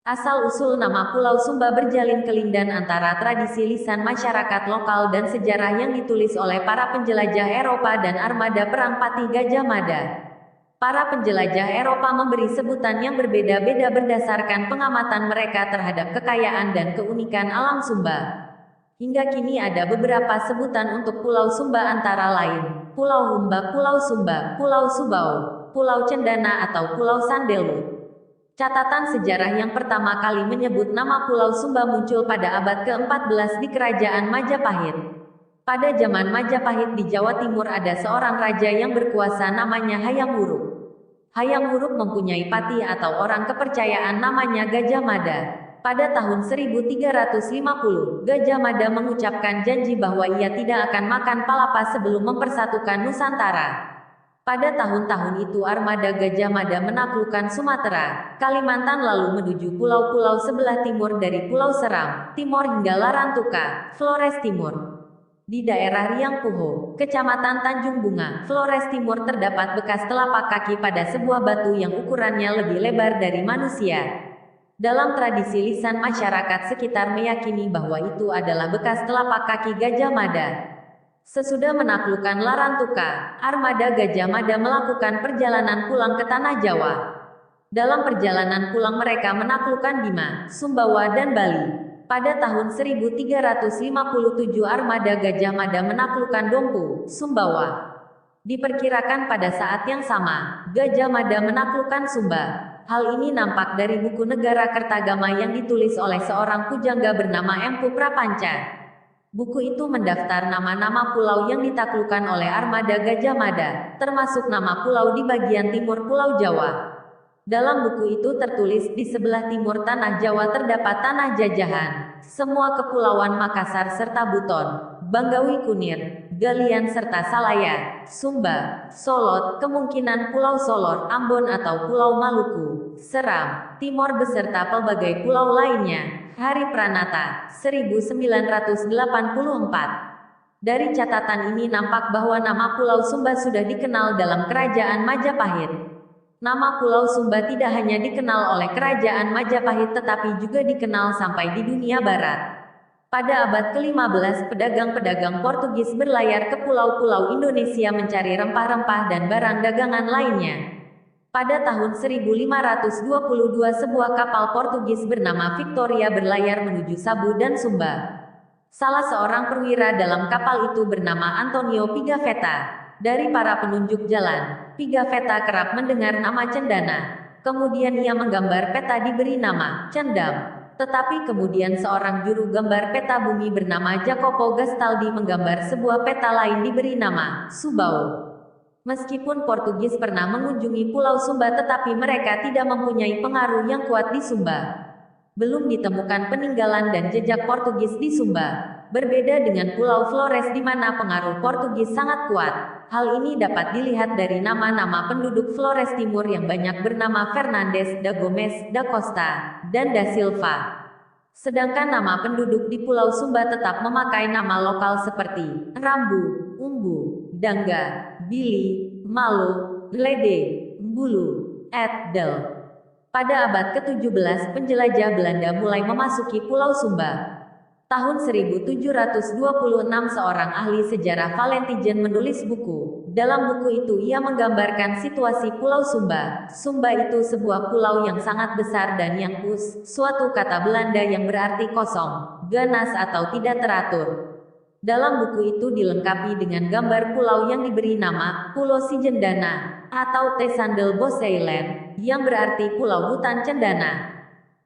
Asal-usul nama Pulau Sumba berjalin kelindan antara tradisi lisan masyarakat lokal dan sejarah yang ditulis oleh para penjelajah Eropa dan armada perang Patih Gajah Mada. Para penjelajah Eropa memberi sebutan yang berbeda-beda berdasarkan pengamatan mereka terhadap kekayaan dan keunikan alam Sumba. Hingga kini ada beberapa sebutan untuk Pulau Sumba antara lain Pulau Humba, Pulau Sumba, Pulau Subao, Pulau Cendana atau Pulau Sandelwut. Catatan sejarah yang pertama kali menyebut nama Pulau Sumba muncul pada abad ke-14 di Kerajaan Majapahit. Pada zaman Majapahit di Jawa Timur ada seorang raja yang berkuasa namanya Hayam Wuruk. Hayam Wuruk mempunyai patih atau orang kepercayaan namanya Gajah Mada. Pada tahun 1350, Gajah Mada mengucapkan janji bahwa ia tidak akan makan palapa sebelum mempersatukan Nusantara. Pada tahun-tahun itu armada Gajah Mada menaklukkan Sumatera, Kalimantan lalu menuju pulau-pulau sebelah timur dari Pulau Seram, Timor hingga Larantuka, Flores Timur. Di daerah Riang Puho, Kecamatan Tanjung Bunga, Flores Timur terdapat bekas telapak kaki pada sebuah batu yang ukurannya lebih lebar dari manusia. Dalam tradisi lisan masyarakat sekitar meyakini bahwa itu adalah bekas telapak kaki Gajah Mada. Sesudah menaklukkan Larantuka, armada Gajah Mada melakukan perjalanan pulang ke Tanah Jawa. Dalam perjalanan pulang mereka menaklukkan Bima, Sumbawa dan Bali. Pada tahun 1357 armada Gajah Mada menaklukkan Dompu, Sumbawa. Diperkirakan pada saat yang sama, Gajah Mada menaklukkan Sumba. Hal ini nampak dari buku Negara Kertagama yang ditulis oleh seorang pujangga bernama Empu Prapanca. Buku itu mendaftar nama-nama pulau yang ditaklukkan oleh armada Gajah Mada, termasuk nama pulau di bagian timur Pulau Jawa. Dalam buku itu tertulis di sebelah timur Tanah Jawa terdapat Tanah Jajahan, semua kepulauan Makassar serta Buton, Banggawi Kunir, Galian serta Salaya, Sumba, Solot, kemungkinan Pulau Solor, Ambon atau Pulau Maluku, Seram, Timor beserta pelbagai pulau lainnya. Hari Pranata, 1984. Dari catatan ini nampak bahwa nama Pulau Sumba sudah dikenal dalam Kerajaan Majapahit. Nama Pulau Sumba tidak hanya dikenal oleh Kerajaan Majapahit tetapi juga dikenal sampai di dunia barat. Pada abad ke-15 pedagang-pedagang Portugis berlayar ke pulau-pulau Indonesia mencari rempah-rempah dan barang dagangan lainnya. Pada tahun 1522 sebuah kapal Portugis bernama Victoria berlayar menuju Sabu dan Sumba. Salah seorang perwira dalam kapal itu bernama Antonio Pigafetta. Dari para penunjuk jalan, Pigafetta kerap mendengar nama Cendana. Kemudian ia menggambar peta diberi nama Cendam. Tetapi kemudian seorang juru gambar peta bumi bernama Jacopo Gastaldi menggambar sebuah peta lain diberi nama Subao. Meskipun Portugis pernah mengunjungi Pulau Sumba tetapi mereka tidak mempunyai pengaruh yang kuat di Sumba. Belum ditemukan peninggalan dan jejak Portugis di Sumba. Berbeda dengan Pulau Flores di mana pengaruh Portugis sangat kuat. Hal ini dapat dilihat dari nama-nama penduduk Flores Timur yang banyak bernama Fernandes, da Gomes, da Costa, dan da Silva. Sedangkan nama penduduk di Pulau Sumba tetap memakai nama lokal seperti Rambu, Umbu, Dangga, Bili, Malo, Lede, Bulu, Del. Pada abad ke-17 penjelajah Belanda mulai memasuki Pulau Sumba. Tahun 1726 seorang ahli sejarah Valentijn menulis buku. Dalam buku itu ia menggambarkan situasi Pulau Sumba. Sumba itu sebuah pulau yang sangat besar dan yang suatu kata Belanda yang berarti kosong, ganas atau tidak teratur. Dalam buku itu dilengkapi dengan gambar pulau yang diberi nama Pulau Sijendana atau Tesandelbos Eiland, yang berarti Pulau Hutan Cendana.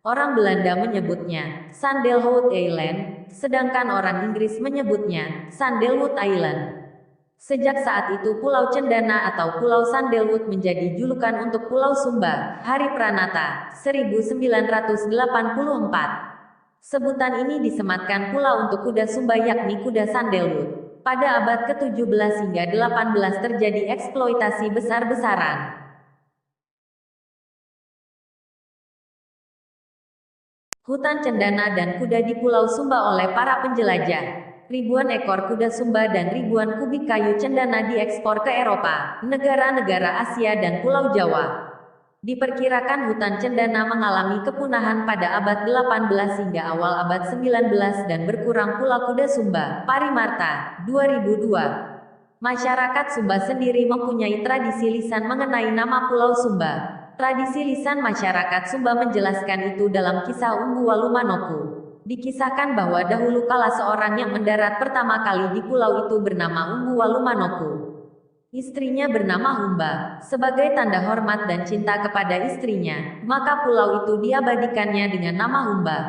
Orang Belanda menyebutnya Sandelhout Island, sedangkan orang Inggris menyebutnya Sandelwood Island. Sejak saat itu Pulau Cendana atau Pulau Sandelwood menjadi julukan untuk Pulau Sumba. Hari Pranata, 1984. Sebutan ini disematkan pula untuk kuda Sumba yakni kuda Sandelwood. Pada abad ke-17 hingga 18 terjadi eksploitasi besar-besaran. Hutan cendana dan kuda di Pulau Sumba oleh para penjelajah. Ribuan ekor kuda Sumba dan ribuan kubik kayu cendana diekspor ke Eropa, negara-negara Asia dan Pulau Jawa. Diperkirakan hutan cendana mengalami kepunahan pada abad 18 hingga awal abad 19 dan berkurang pula kuda Sumba. Parimarta, 2002. Masyarakat Sumba sendiri mempunyai tradisi lisan mengenai nama Pulau Sumba. Tradisi lisan masyarakat Sumba menjelaskan itu dalam kisah Umbu Walumanoku. Dikisahkan bahwa dahulu kala seorang yang mendarat pertama kali di pulau itu bernama Umbu Walumanoku. Istrinya bernama Humba. Sebagai tanda hormat dan cinta kepada istrinya, maka pulau itu diabadikannya dengan nama Humba.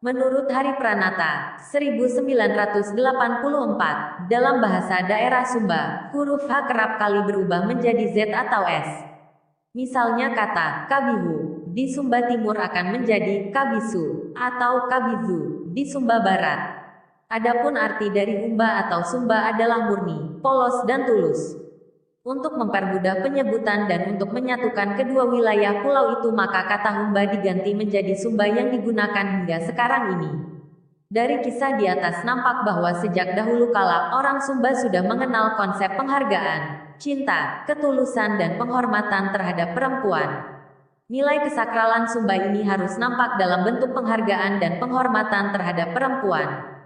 Menurut Hari Pranata, 1984, dalam bahasa daerah Sumba, huruf H kerap kali berubah menjadi Z atau S. Misalnya kata Kabihu di Sumba Timur akan menjadi Kabisu atau Kabizu di Sumba Barat. Adapun arti dari Humba atau Sumba adalah murni, polos dan tulus. Untuk mempermudah penyebutan dan untuk menyatukan kedua wilayah pulau itu maka kata Humba diganti menjadi Sumba yang digunakan hingga sekarang ini. Dari kisah di atas nampak bahwa sejak dahulu kala orang Sumba sudah mengenal konsep penghargaan, cinta, ketulusan dan penghormatan terhadap perempuan. Nilai kesakralan Sumba ini harus nampak dalam bentuk penghargaan dan penghormatan terhadap perempuan.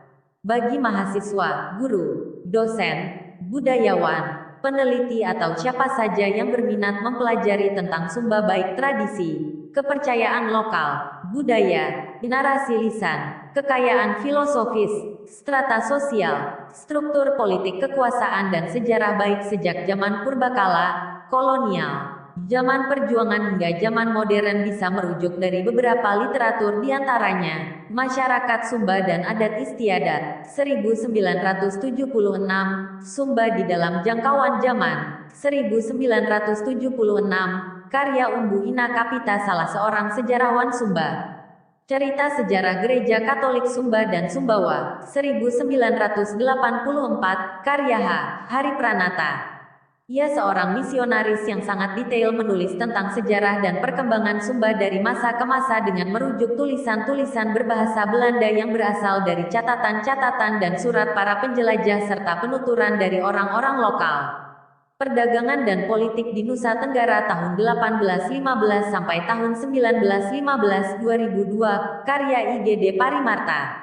Bagi mahasiswa, guru, dosen, budayawan, peneliti atau siapa saja yang berminat mempelajari tentang Sumba baik tradisi, kepercayaan lokal, budaya, narasi lisan, kekayaan filosofis, strata sosial, struktur politik kekuasaan dan sejarah baik sejak zaman purbakala, kolonial, zaman perjuangan hingga zaman modern bisa merujuk dari beberapa literatur diantaranya, Masyarakat Sumba dan Adat Istiadat, 1976, Sumba di dalam Jangkauan Zaman, 1976, karya Umbu Ina Kapita salah seorang sejarawan Sumba. Cerita Sejarah Gereja Katolik Sumba dan Sumbawa, 1984, karya Hari Pranata. Ia seorang misionaris yang sangat detail menulis tentang sejarah dan perkembangan Sumba dari masa ke masa dengan merujuk tulisan-tulisan berbahasa Belanda yang berasal dari catatan-catatan dan surat para penjelajah serta penuturan dari orang-orang lokal. Perdagangan dan politik di Nusa Tenggara tahun 1815 sampai tahun 1915 2002, karya IGD Parimarta.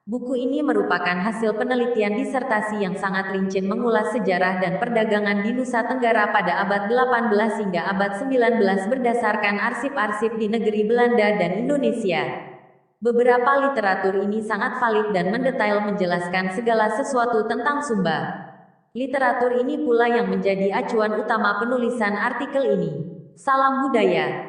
Buku ini merupakan hasil penelitian disertasi yang sangat rinci mengulas sejarah dan perdagangan di Nusa Tenggara pada abad 18 hingga abad 19 berdasarkan arsip-arsip di negeri Belanda dan Indonesia. Beberapa literatur ini sangat valid dan mendetail menjelaskan segala sesuatu tentang Sumba. Literatur ini pula yang menjadi acuan utama penulisan artikel ini. Salam budaya.